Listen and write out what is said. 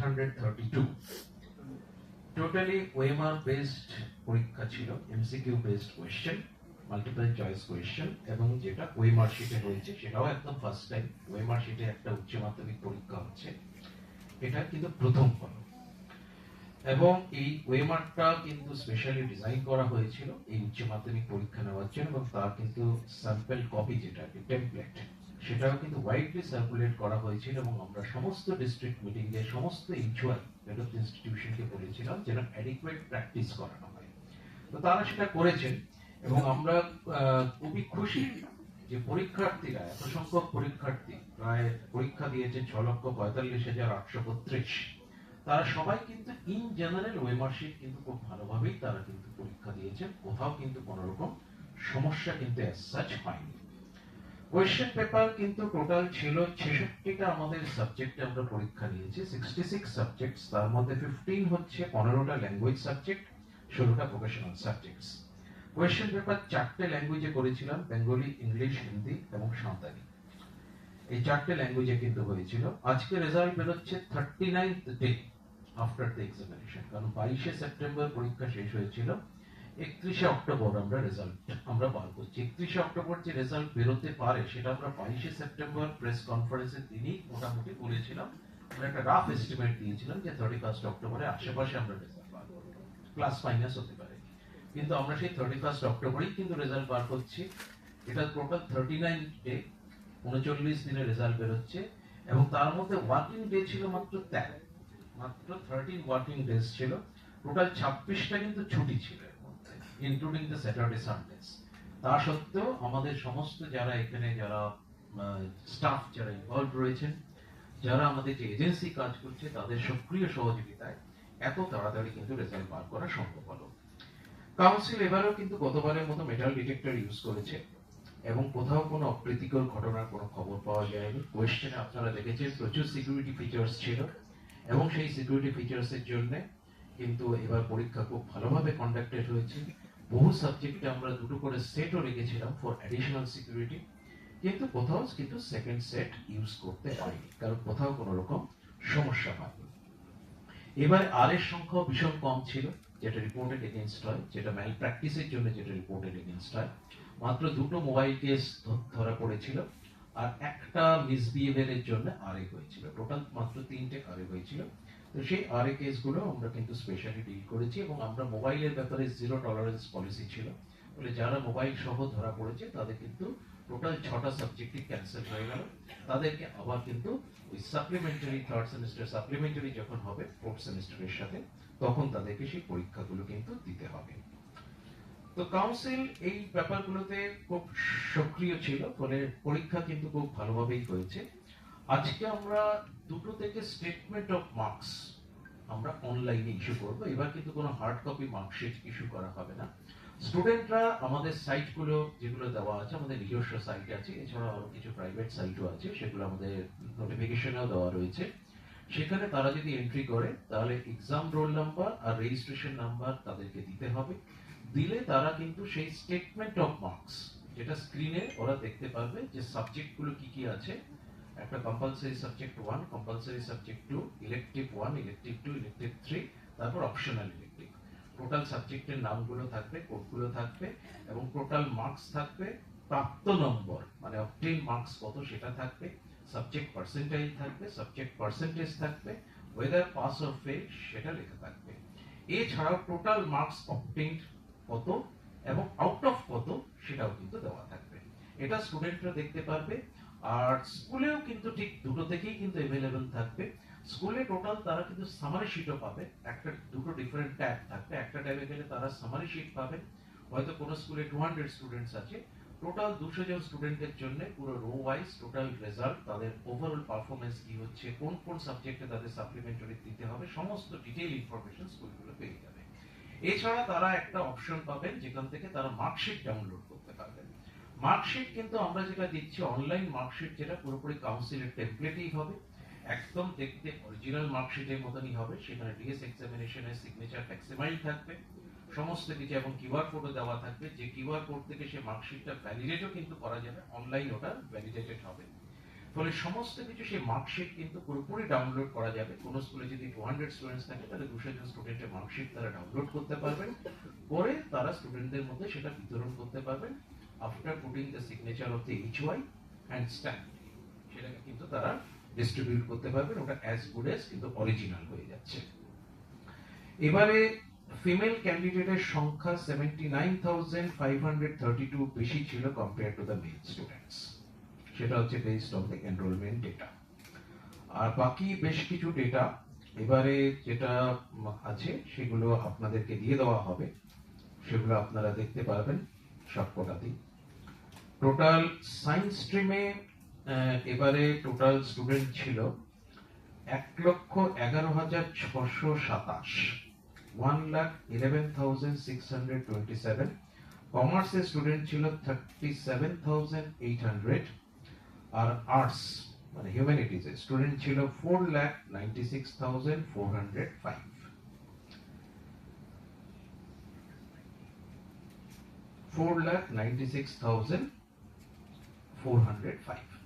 832 totally OMR based পরীক্ষা ছিল, MCQ based question, multiple choice question, এবং যেটা ওএমআর শিটে হয়েছে সেটাও একদম ফার্স্ট টাইম ওএমআর শিটে একটা উচ্চ মাধ্যমিক পরীক্ষা হচ্ছে, এটা কিন্তু প্রথম ফল। এবং এই ওয়েমারটা কিন্তু স্পেশালি ডিজাইন করা হয়েছিল এই উচ্চ মাধ্যমিক পরীক্ষা নেওয়ার জন্য, এবং তার কিন্তু স্যাম্পল কপি যেটা টেমপ্লেট সেটাও কিন্তু ওয়াইডলি সার্কুলেট করা হয়েছিল, এবং আমরা সমস্ত ডিস্ট্রিক্ট মিটিং এ সমস্ত ইনচুয়াল ডেভেলপড ইনস্টিটিউশনকে বলেছিলাম যেন অ্যাডিকুয়েট প্র্যাকটিস করানো হয়। তো তারা সেটা করেছেন, এবং আমরা খুবই খুশি যে পরীক্ষার্থীরা, এত সংখ্যক পরীক্ষার্থী প্রায় পরীক্ষা দিয়েছে 6,45,832, তারা সবাই কিন্তু ইন জেনারেল ওয়েমার শিট কিন্তু খুব ভালোভাবেই তারা কিন্তু পরীক্ষা দিয়েছেন, কোথাও কিন্তু কোনো রকম সমস্যা কিন্তু অ্যাজ সাচ হয়নি। কোয়েশ্চেন পেপার কিন্তু টোটাল ছিল 66টা আমাদের সাবজেক্টে আমরা পরীক্ষা নিয়েছি, 66 সাবজেক্টস, তার মধ্যে 15 হচ্ছে 15টা ল্যাঙ্গুয়েজ সাবজেক্ট, 16টা ভোকেশনাল সাবজেক্টস। কোয়েশ্চেন পেপার 4টে ল্যাঙ্গুয়েজে করেছিলাম, বেঙ্গলি, ইংলিশ, হিন্দি এবং সাঁওতালি। এই 4টে ল্যাঙ্গুয়েজে কিন্তু হয়েছিল। আজকে রেজাল্ট বেরোচ্ছে 39th day after the examination, কারণ 22শে সেপ্টেম্বর পরীক্ষা শেষ হয়েছিল, 31শে অক্টোবর আমরা রেজাল্ট বার করছি। 31শে অক্টোবর যে রেজাল্ট বেরোতে পারে সেটা আমরা 22শে সেপ্টেম্বর প্রেস কনফারেন্সের দিনই মোটামুটি বলেছিলাম, আমরা একটা রাফ এস্টিমেট দিয়েছিলাম যে 31 অক্টোবরে আশেপাশে আমরা রেজাল্ট বার করব, প্লাস মাইনাস হতে পারে, কিন্তু আমরা সেই 31 অক্টোবরেই কিন্তু রেজাল্ট বার করছি। এটা টোটাল 39 ডে, 39 দিনের রেজাল্ট বেরোচ্ছে, এবং তার মধ্যে ওয়ার্কিং ডে ছিল মাত্র 13, মাত্র 13 ওয়ার্কিং ডেজ ছিল। টোটাল 26টা কিন্তু ছুটি ছিল এর মধ্যে, ইনক্লুডিং দ্য স্যাটারডে সানডেজ। তা সত্ত্বেও আমাদের সমস্ত যারা এখানে যারা স্টাফ যারা ইনভলভ রয়েছেন, যারা আমাদের যে এজেন্সি কাজ করছে, তাদের সক্রিয় সহযোগিতায় এত তাড়াতাড়ি কিন্তু রেজাল্ট বার করা সম্ভব হলো। কাউন্সিল এবারেও কিন্তু গতবারের মতো মেটাল ডিটেক্টর ইউজ করেছে, এবং কোথাও কোনো অপ্রীতিকর ঘটনার কোনো খবর পাওয়া যায়নি। কোয়েশ্চেনে আপনারা দেখেছেন প্রচুর সিকিউরিটি ফিচার্স ছিল, এবং সেই সিকিউরিটি ফিচার্সের জন্য কিন্তু এবার পরীক্ষা খুব ভালোভাবে কন্ডাক্টেড হয়েছে। বহু সাবজেক্টে আমরা 2টো করে সেটও রেখেছিলাম ফর অ্যাডিশনাল সিকিউরিটি, কিন্তু কোথাও কিন্তু সেকেন্ড সেট ইউজ করতে হয়নি, কারণ কোথাও কোনো রকম সমস্যা হয়নি। এবার আর এর সংখ্যা ভীষণ কম ছিল, যেটা রিপোর্টেড এগেইনস্ট হয়, যেটা ম্যাল প্র্যাকটিসের জন্য যেটা রিপোর্টেড এগেইনস্ট হয়। মাত্র 2টো মোবাইল কেস ধরা পড়েছিল, আর একটা মিসবিহেভিয়ারের জন্য আরএ হয়েছিল। টোটাল মাত্র 3টে আরএ হয়েছিল। তো সেই আরএ কেসগুলো আমরা কিন্তু স্পেশালি ডিল করেছি, এবং আমরা মোবাইলের ব্যাপারে জিরো টলারেন্স পলিসি ছিল, বলে যারা মোবাইল সহ ধরা পড়েছে তাদের কিন্তু টোটাল 6টা সাবজেক্টই ক্যান্সেল হয়ে গেল, তাদেরকে আবার কিন্তু ওই সাপ্লিমেন্টারি থার্ড সেমিস্টার সাপ্লিমেন্টারি যখন হবে ফোর্থ সেমিস্টারের সাথে, তখন তাদেরকে সেই পরীক্ষাগুলো কিন্তু দিতে হবে। তো কাউন্সিল এই ব্যাপারগুলোতে খুব সক্রিয় ছিল, ফলে পরীক্ষা কিন্তু খুব ভালোভাবেই হয়েছে। আজকে আমরা 2টো থেকে স্টেটমেন্ট অফ মার্কস আমরা অনলাইনে ইস্যু করব। এবার কিন্তু কোনো হার্ড কপি মার্কশিট ইস্যু করা হবে না। স্টুডেন্টরা আমাদের সাইটগুলো যেগুলো দেওয়া আছে, আমাদের নিজস্ব সাইট আছে, এছাড়া আরো কিছু প্রাইভেট সাইটও আছে, সেগুলো আমাদের নোটিফিকেশনেও দেওয়া রয়েছে। সেখানে তারা যদি এন্ট্রি করে তাহলে এক্সাম রোল নাম্বার আর রেজিস্ট্রেশন নাম্বার তাদেরকে দিতে হবে। দিলে তারা কিন্তু সেই স্টেটমেন্ট অফ মার্কস, যেটা স্ক্রিনে ওরা দেখতে পারবে যে সাবজেক্টগুলো কি কি আছে, একটা compulsory subject 1, compulsory subject 2, elective 1, elective 2, elective 3, তারপর অপশনাল ইলেকটিভ। টোটাল সাবজেক্টের নামগুলো থাকবে, কোডগুলো থাকবে, এবং টোটাল মার্কস থাকবে, প্রাপ্ত নম্বর মানে অবটেইন মার্কস কত সেটা থাকবে, সাবজেক্ট পার্সেন্টাইল থাকবে, সাবজেক্ট পার্সেন্টেজ থাকবে, ওয়েদার পাস অর ফেল সেটা লেখা থাকবে। এছাড়াও টোটাল মার্কস অবটেইনড কত এবং আউট অফ কত সেটাও কিন্তু দেওয়া থাকবে। এটা স্টুডেন্টরা দেখতে পারবে। আর স্কুলেও কিন্তু ঠিক 2টো থেকেই কিন্তু अवेलेबल থাকবে। স্কুলে টোটাল তারা কিন্তু সামারি শিটও পাবে, একটা 2টো ডিফারেন্ট ট্যাব থাকবে। একটা ট্যাবে গেলে তারা সামারি শিট পাবে, হয়তো কোনো স্কুলে 200 স্টুডেন্টস আছে, টোটাল 200 জন স্টুডেন্টের জন্য পুরো রো ওয়াইজ টোটাল রেজাল্ট, তাদের ওভারঅল পারফরম্যান্স কি হচ্ছে, কোন কোন সাবজেক্টে তাদের সাপ্লিমেন্টারি দিতে হবে, সমস্ত ডিটেইল ইনফরমেশন স্কুলগুলো পেয়ে যাবে। এছাড়া তারা একটা অপশন পাবেন যেখান থেকে তারা মার্কশিট ডাউনলোড করতে পারবেন। মার্কশিট কিন্তু আমরা যেটা দিচ্ছি অনলাইন মার্কশিট, যেটা পুরোপুরি কাউন্সিলের টেমপ্লেটই হবে, একদম দেখতে অরিজিনাল মার্কশিটের মতনই হবে। সেখানে ডিএস এক্সামিনেশনের সিগনেচার ফ্যাক্সিমাইল থাকবে, সমস্ত কিছু, এবং কিউআর কোডও দেওয়া থাকবে, যে কিউআর কোড থেকে সে মার্কশিটটা ভ্যালিডেটও কিন্তু করা যাবে, অনলাইন ওটা ভ্যালিডেটেড হবে। ফলে সমস্ত কিছু সেই মার্কশিট কিন্তু পুরোপুরি ডাউনলোড করা যাবে। কোনো স্কুলে যদি 200 স্টুডেন্টস থাকে তাহলে 200 জন স্টুডেন্টের মার্কশিট তারা ডাউনলোড করতে পারবেন, করে তারা স্টুডেন্টদের মধ্যে সেটা বিতরণ করতে পারবেন। After putting the signature of the HY and stamp, সেটাকে কিন্তু তারা ডিস্ট্রিবিউট করতে পারবেন। ওটা অ্যাজ গুড অ্যাজ কিন্তু অরিজিনাল হয়ে যাচ্ছে। এবারে ফিমেল ক্যান্ডিডেটের সংখ্যা 79,532 বেশি ছিল compare to the male students. সেটা হচ্ছে based on the enrolment data. আর বাকি বেশ কিছু ডেটা এবারে যেটা আছে সেগুলো আপনাদেরকে দিয়ে দেওয়া হবে, সেগুলো আপনারা দেখতে পারবেন সবকটাতেই। টোটাল সায়েন্স স্ট্রিমে এবারে টোটাল স্টুডেন্ট ছিল 1,11,627, 1,11,627। কমার্সের স্টুডেন্ট ছিল 37,800, আর আর্টস মানে হিউম্যানিটিজ এর স্টুডেন্ট ছিল 4,96,405। 4,96,405।